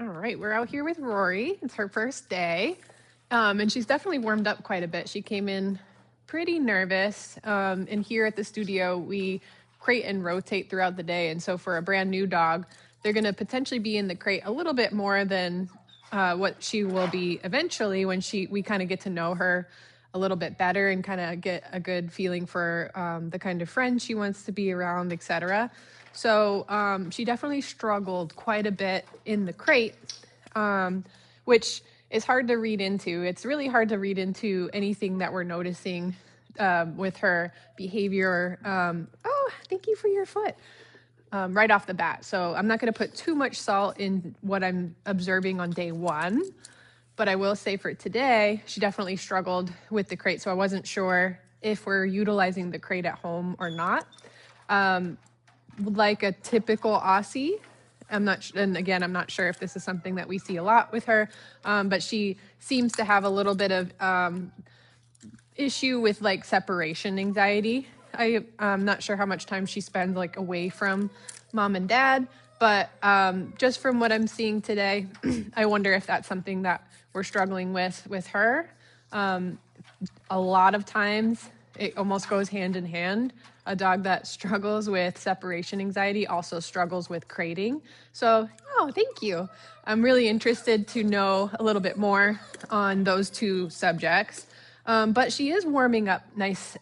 All right, we're out here with Rory. It's her first day, and she's definitely warmed up quite a bit. She came in pretty nervous, and here at the studio, we crate and rotate throughout the day. And so for a brand new dog, they're going to potentially be in the crate a little bit more than what she will be eventually when we kind of get to know her a little bit better and kind of get a good feeling for the kind of friend she wants to be around, etc. So she definitely struggled quite a bit in the crate, which is hard to read into. It's really hard to read into anything that we're noticing with her behavior. Oh, thank you for your foot. Right off the bat. So I'm not going to put too much salt in what I'm observing on day one. But I will say for today, she definitely struggled with the crate. So I wasn't sure if we're utilizing the crate at home or not. Like a typical Aussie, and again, I'm not sure if this is something that we see a lot with her, but she seems to have a little bit of issue with like separation anxiety. I'm not sure how much time she spends like away from mom and dad, but just from what I'm seeing today, I wonder if that's something that we're struggling with her. A lot of times it almost goes hand in hand. A dog that struggles with separation anxiety also struggles with crating. So, oh, thank you. I'm really interested to know a little bit more on those two subjects. But she is warming up nice.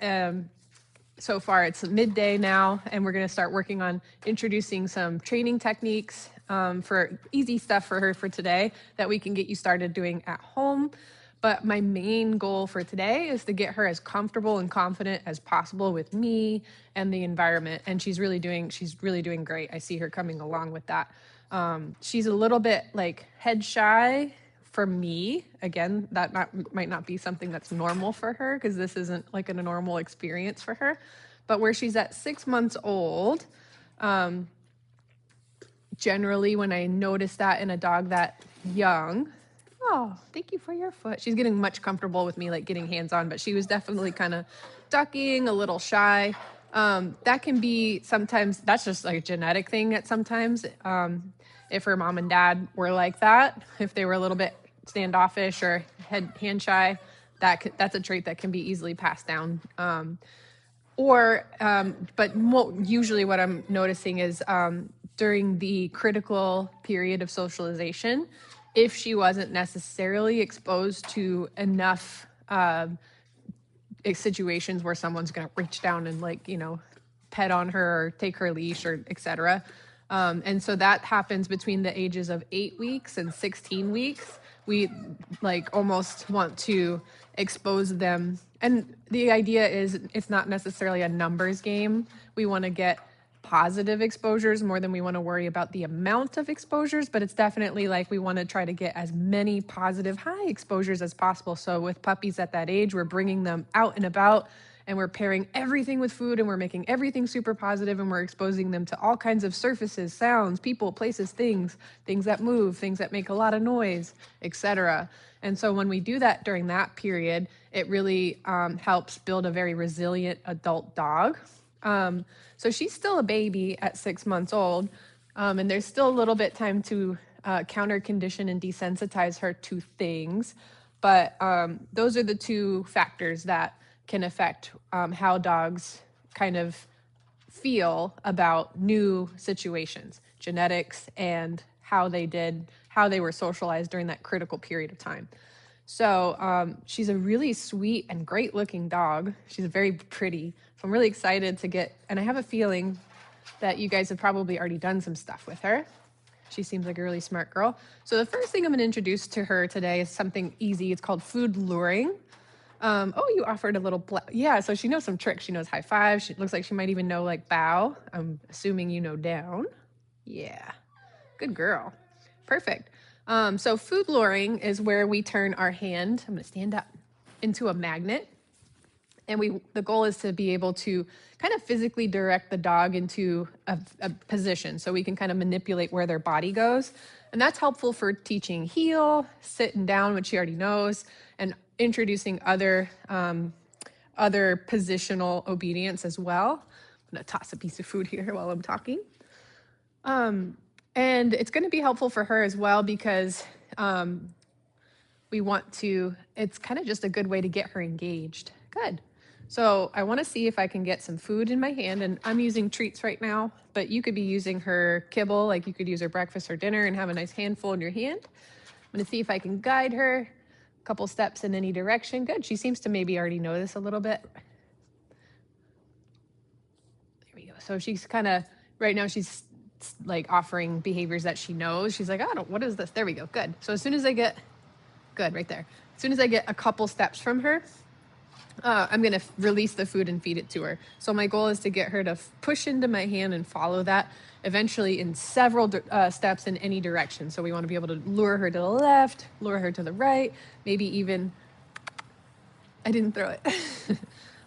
So far, it's midday now, and we're going to start working on introducing some training techniques for easy stuff for her for today that we can get you started doing at home. But my main goal for today is to get her as comfortable and confident as possible with me and the environment. And she's really doing great. I see her coming along with that. She's a little bit like head shy for me. Again, that might not be something that's normal for her because this isn't like a normal experience for her. But where she's at 6 months old, generally when I notice that in a dog that young, oh, thank you for your foot. She's getting much comfortable with me, like getting hands on, but she was definitely kind of ducking, a little shy. That can be sometimes, that's just like a genetic thing at sometimes. If her mom and dad were like that, if they were a little bit standoffish or hand shy, that's a trait that can be easily passed down. But usually what I'm noticing is during the critical period of socialization, if she wasn't necessarily exposed to enough situations where someone's going to reach down and pet on her or take her leash or etc. And so that happens between the ages of 8 weeks and 16 weeks. We almost want to expose them. And the idea is it's not necessarily a numbers game. We want to get positive exposures more than we want to worry about the amount of exposures, but it's definitely we want to try to get as many positive high exposures as possible. So with puppies at that age, we're bringing them out and about and we're pairing everything with food and we're making everything super positive and we're exposing them to all kinds of surfaces, sounds, people, places, things that move, things that make a lot of noise, etc. And so when we do that during that period, it really helps build a very resilient adult dog. So she's still a baby at 6 months old, and there's still a little bit time to counter condition and desensitize her to things. But those are the two factors that can affect how dogs kind of feel about new situations, genetics, and how they were socialized during that critical period of time. So she's a really sweet and great looking dog. She's very pretty. So I'm really excited to and I have a feeling that you guys have probably already done some stuff with her. She seems like a really smart girl. So the first thing I'm going to introduce to her today is something easy. It's called food luring. You offered a little, yeah, so she knows some tricks. She knows high five. She looks like she might even know bow. I'm assuming you know down. Yeah, good girl. Perfect. So food luring is where we turn our hand, I'm going to stand up, into a magnet. And the goal is to be able to kind of physically direct the dog into a position so we can kind of manipulate where their body goes. And that's helpful for teaching heel, sitting down, which she already knows, and introducing other positional obedience as well. I'm going to toss a piece of food here while I'm talking. And it's going to be helpful for her as well because we want to, it's kind of just a good way to get her engaged. Good. So I want to see if I can get some food in my hand, and I'm using treats right now, but you could be using her kibble, like you could use her breakfast or dinner and have a nice handful in your hand. I'm going to see if I can guide her a couple steps in any direction. Good. She seems to maybe already know this a little bit. There we go. So she's kind of, right now she's like offering behaviors that she knows. She's like, oh, what is this? There we go. Good. So as soon as I get, good, right there. As soon as I get a couple steps from her, I'm going to release the food and feed it to her. So my goal is to get her to push into my hand and follow that eventually in several steps in any direction. So we want to be able to lure her to the left, lure her to the right, maybe even, I didn't throw it,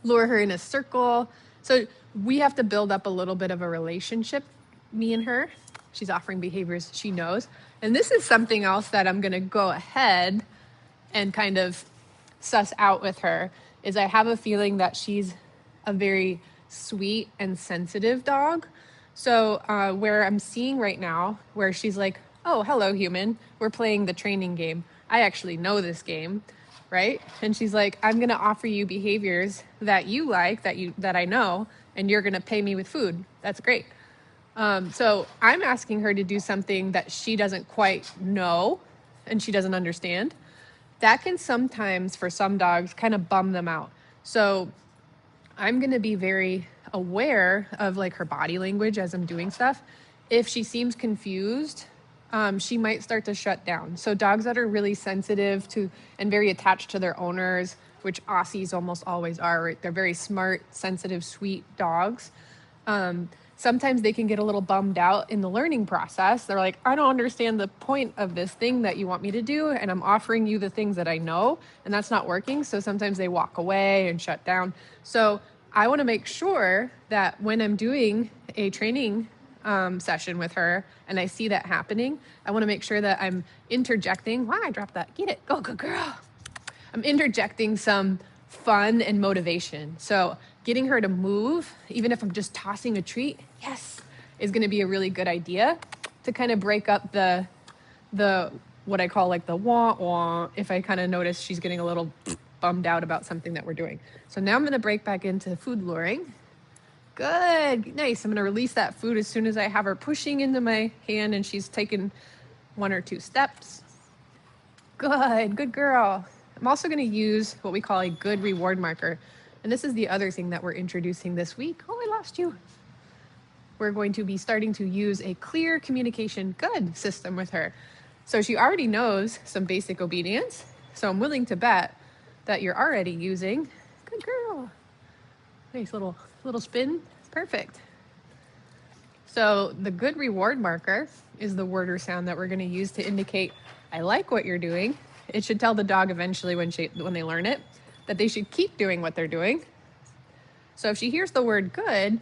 lure her in a circle. So we have to build up a little bit of a relationship, me and her. She's offering behaviors she knows. And this is something else that I'm going to go ahead and kind of suss out with her, is I have a feeling that she's a very sweet and sensitive dog. So where I'm seeing right now, where she's like, oh, hello, human, we're playing the training game. I actually know this game, right? And she's like, I'm going to offer you behaviors that you like, that I know, and you're going to pay me with food. That's great. So I'm asking her to do something that she doesn't quite know and she doesn't understand. That can sometimes, for some dogs, kind of bum them out. So I'm going to be very aware of like her body language as I'm doing stuff. If she seems confused, she might start to shut down. So dogs that are really sensitive to and very attached to their owners, which Aussies almost always are, right? They're very smart, sensitive, sweet dogs. Sometimes they can get a little bummed out in the learning process. They're like, I don't understand the point of this thing that you want me to do, and I'm offering you the things that I know, and that's not working. So sometimes they walk away and shut down. So I want to make sure that when I'm doing a training session with her and I see that happening, I want to make sure that I'm interjecting. Wow, I dropped that. Get it. Go, good girl. I'm interjecting some fun and motivation. So getting her to move, even if I'm just tossing a treat, yes, is going to be a really good idea to kind of break up the what I call like the wah wah, if I kind of notice she's getting a little bummed out about something that we're doing. So now I'm going to break back into food luring. Good, nice. I'm going to release that food as soon as I have her pushing into my hand and she's taken 1 or 2 steps. Good girl. I'm also going to use what we call a good reward marker. And this is the other thing that we're introducing this week. Oh, I lost you. We're going to be starting to use a clear communication good system with her. So she already knows some basic obedience. So I'm willing to bet that you're already using. Good girl. Nice little spin. Perfect. So the good reward marker is the word or sound that we're going to use to indicate, I like what you're doing. It should tell the dog eventually when they learn it that they should keep doing what they're doing. So if she hears the word good,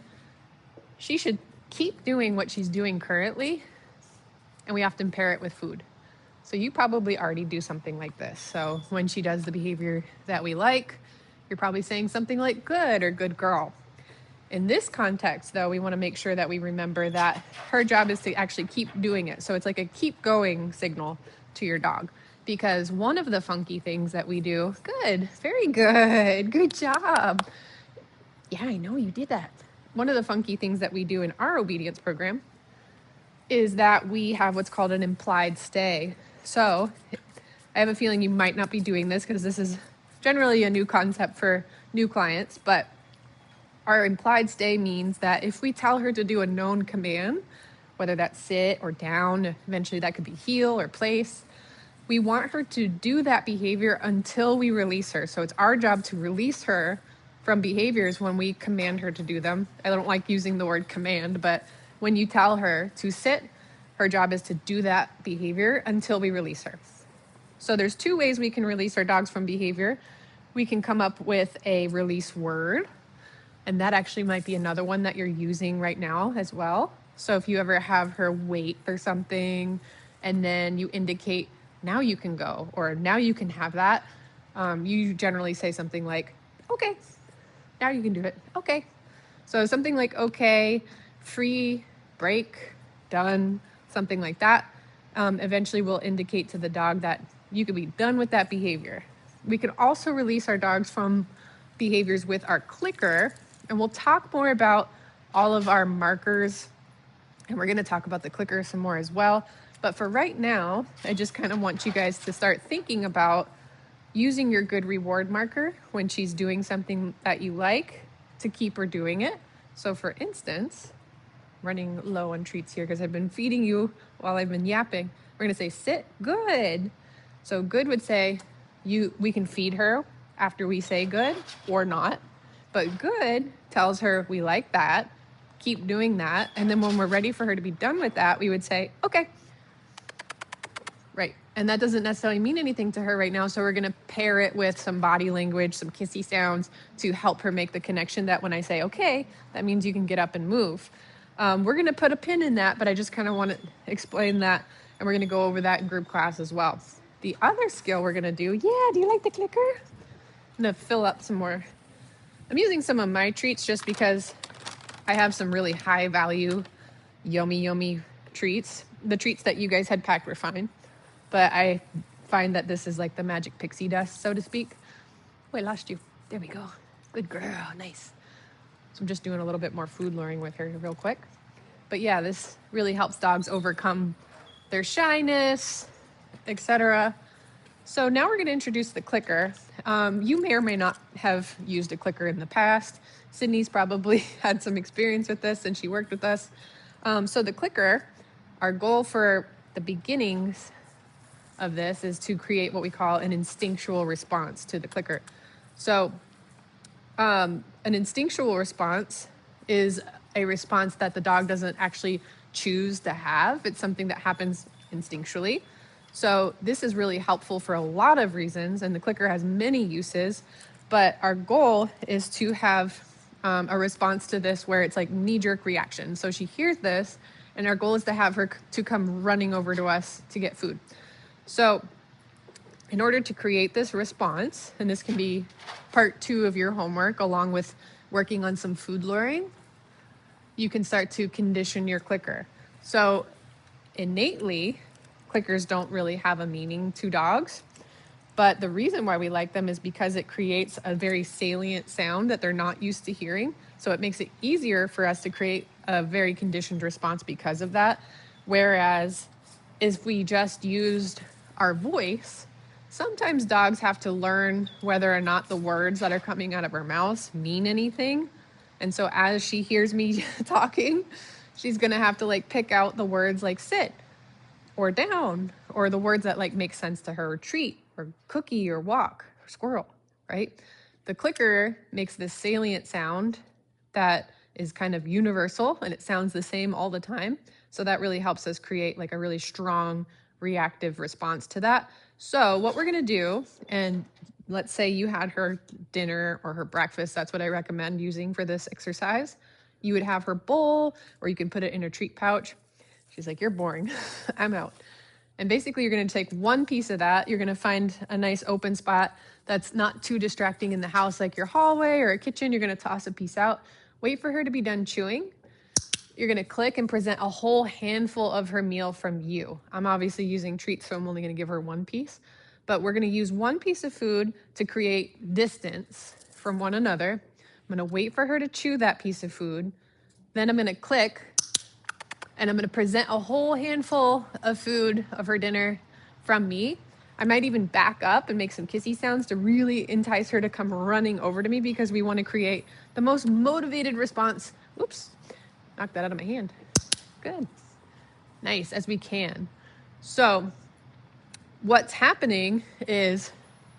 she should keep doing what she's doing currently, and we often pair it with food. So you probably already do something like this. So when she does the behavior that we like, you're probably saying something like good or good girl. In this context, though, we want to make sure that we remember that her job is to actually keep doing it. So it's like a keep going signal to your dog. Because one of the funky things that we do, good, very good job. Yeah, I know you did that. One of the funky things that we do in our obedience program is that we have what's called an implied stay. So I have a feeling you might not be doing this because this is generally a new concept for new clients, but our implied stay means that if we tell her to do a known command, whether that's sit or down, eventually that could be heel or place, we want her to do that behavior until we release her. So it's our job to release her from behaviors when we command her to do them. I don't like using the word command, but when you tell her to sit, her job is to do that behavior until we release her. So there's 2 ways we can release our dogs from behavior. We can come up with a release word, and that actually might be another one that you're using right now as well. So if you ever have her wait for something and then you indicate, now you can go, or now you can have that, you generally say something like, okay, now you can do it, okay. So something like okay, free, break, done, something like that, eventually will indicate to the dog that you could be done with that behavior. We can also release our dogs from behaviors with our clicker, and we'll talk more about all of our markers, and we're going to talk about the clicker some more as well. But for right now, I just kind of want you guys to start thinking about using your good reward marker when she's doing something that you like to keep her doing it. So for instance, running low on treats here because I've been feeding you while I've been yapping. We're gonna say sit, good. So good would say we can feed her after we say good or not, but good tells her we like that, keep doing that. And then when we're ready for her to be done with that, we would say, okay, right. And that doesn't necessarily mean anything to her right now. So we're going to pair it with some body language, some kissy sounds to help her make the connection that when I say, okay, that means you can get up and move. We're going to put a pin in that, but I just kind of want to explain that. And we're going to go over that in group class as well. The other skill we're going to do, do you like the clicker? I'm going to fill up some more. I'm using some of my treats just because I have some really high value, yummy treats. The treats that you guys had packed were fine. But I find that this is like the magic pixie dust, so to speak. Oh, I lost you. There we go. Good girl. Nice. So I'm just doing a little bit more food luring with her real quick. But yeah, this really helps dogs overcome their shyness, etc. So now we're going to introduce the clicker. You may or may not have used a clicker in the past. Sydney's probably had some experience with this and she worked with us. So the clicker, our goal for the beginnings of this is to create what we call an instinctual response to the clicker. So an instinctual response is a response that the dog doesn't actually choose to have. It's something that happens instinctually. So this is really helpful for a lot of reasons, and the clicker has many uses, but our goal is to have a response to this where it's like knee-jerk reaction. So she hears this, and our goal is to have her to come running over to us to get food. So in order to create this response, and this can be part 2 of your homework along with working on some food luring, you can start to condition your clicker. So innately, clickers don't really have a meaning to dogs, but the reason why we like them is because it creates a very salient sound that they're not used to hearing. So it makes it easier for us to create a very conditioned response because of that. Whereas if we just used our voice, sometimes dogs have to learn whether or not the words that are coming out of her mouth mean anything. And so as she hears me talking, she's gonna have to like pick out the words like sit or down, or the words that like make sense to her, or treat or cookie or walk or squirrel, right? The clicker makes this salient sound that is kind of universal and it sounds the same all the time. So that really helps us create like a really strong reactive response to that. So what we're gonna do, and let's say you had her dinner or her breakfast, that's what I recommend using for this exercise. You would have her bowl, or you can put it in a treat pouch. She's like, you're boring, I'm out. And basically you're gonna take one piece of that, you're gonna find a nice open spot that's not too distracting in the house, like your hallway or a kitchen. You're gonna toss a piece out, wait for her to be done chewing. You're gonna click and present a whole handful of her meal from you. I'm obviously using treats, so I'm only gonna give her one piece, but we're gonna use one piece of food to create distance from one another. I'm gonna wait for her to chew that piece of food. Then I'm gonna click and I'm gonna present a whole handful of food of her dinner from me. I might even back up and make some kissy sounds to really entice her to come running over to me because we wanna create the most motivated response. Whoops, knocked that out of my hand. Good, nice, as we can. So what's happening is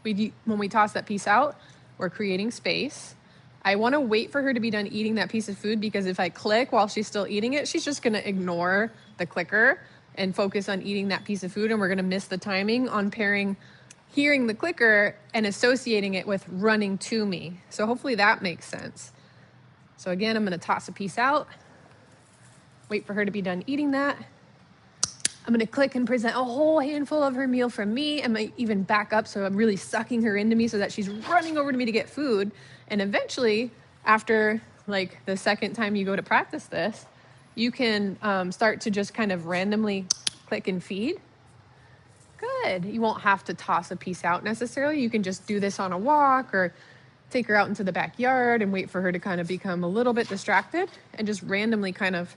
when we toss that piece out, we're creating space. I want to wait for her to be done eating that piece of food because if I click while she's still eating it, she's just going to ignore the clicker and focus on eating that piece of food, and we're going to miss the timing on pairing hearing the clicker and associating it with running to me. So hopefully that makes sense. So again, I'm going to toss a piece out, wait for her to be done eating that. I'm gonna click and present a whole handful of her meal from me. I might even back up so I'm really sucking her into me so that she's running over to me to get food. And eventually, after like the second time you go to practice this, you can start to just kind of randomly click and feed. Good. You won't have to toss a piece out necessarily. You can just do this on a walk or take her out into the backyard and wait for her to kind of become a little bit distracted and just randomly kind of,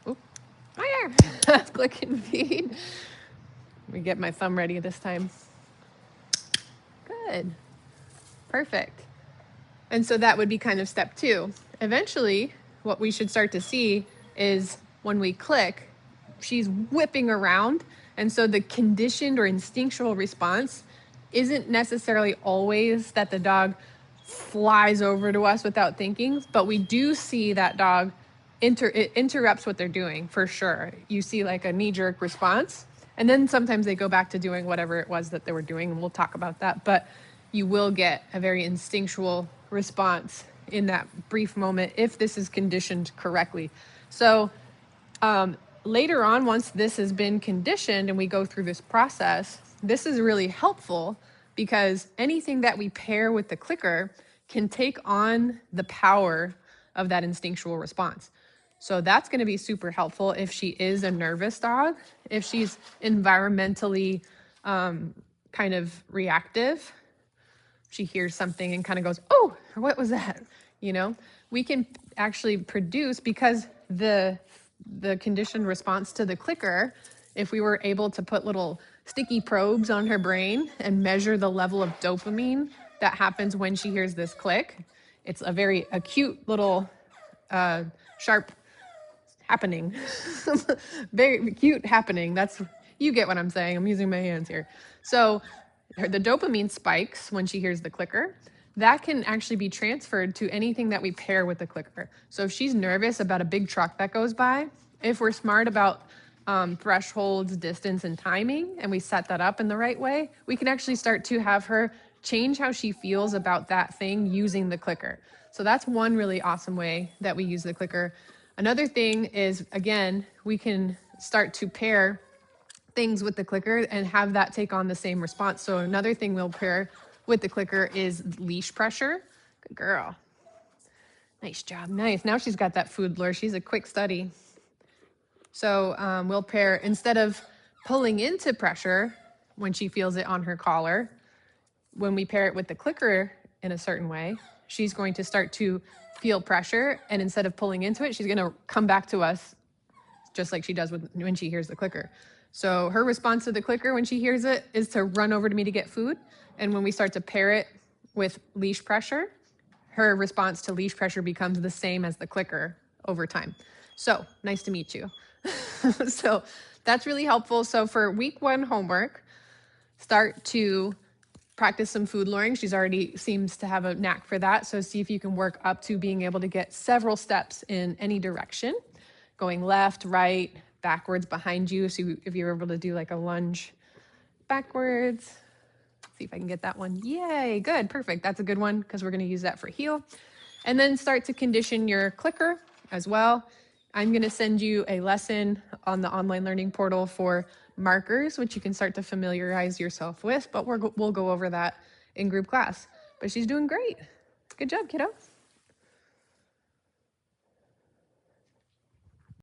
oh, hi there, click and feed. Let me get my thumb ready this time. Good. Perfect. And so that would be kind of step 2. Eventually, what we should start to see is when we click, she's whipping around. And so the conditioned or instinctual response isn't necessarily always that the dog flies over to us without thinking, but we do see that dog it interrupts what they're doing for sure. You see like a knee-jerk response, and then sometimes they go back to doing whatever it was that they were doing, and we'll talk about that. But you will get a very instinctual response in that brief moment if this is conditioned correctly. So later on, once this has been conditioned and we go through this process, this is really helpful because anything that we pair with the clicker can take on the power of that instinctual response. So that's going to be super helpful if she is a nervous dog, if she's environmentally kind of reactive. She hears something and kind of goes, oh, what was that? You know, we can actually produce, because the conditioned response to the clicker, if we were able to put little sticky probes on her brain and measure the level of dopamine that happens when she hears this click, it's a very acute little sharp happening. Very acute happening. You get what I'm saying. I'm using my hands here. So the dopamine spikes when she hears the clicker. That can actually be transferred to anything that we pair with the clicker. So if she's nervous about a big truck that goes by, if we're smart about thresholds, distance, and timing, and we set that up in the right way, we can actually start to have her change how she feels about that thing using the clicker. So that's one really awesome way that we use the clicker. Another thing is, again, we can start to pair things with the clicker and have that take on the same response. So another thing we'll pair with the clicker is leash pressure. Good girl. Nice job. Nice. Now she's got that food lure. She's a quick study. So we'll pair, instead of pulling into pressure when she feels it on her collar, when we pair it with the clicker in a certain way, she's going to start to feel pressure. And instead of pulling into it, she's going to come back to us just like she does when she hears the clicker. So her response to the clicker when she hears it is to run over to me to get food. And when we start to pair it with leash pressure, her response to leash pressure becomes the same as the clicker over time. So nice to meet you. So that's really helpful. So for week 1 homework, start to practice some food luring. She's already seems to have a knack for that. So see if you can work up to being able to get several steps in any direction, going left, right, backwards, behind you. So if you're able to do like a lunge backwards, see if I can get that one. Yay, good, perfect. That's a good one because we're going to use that for heel. And then start to condition your clicker as well. I'm going to send you a lesson on the online learning portal for markers, which you can start to familiarize yourself with, but we'll go over that in group class. But she's doing great. Good job, kiddo.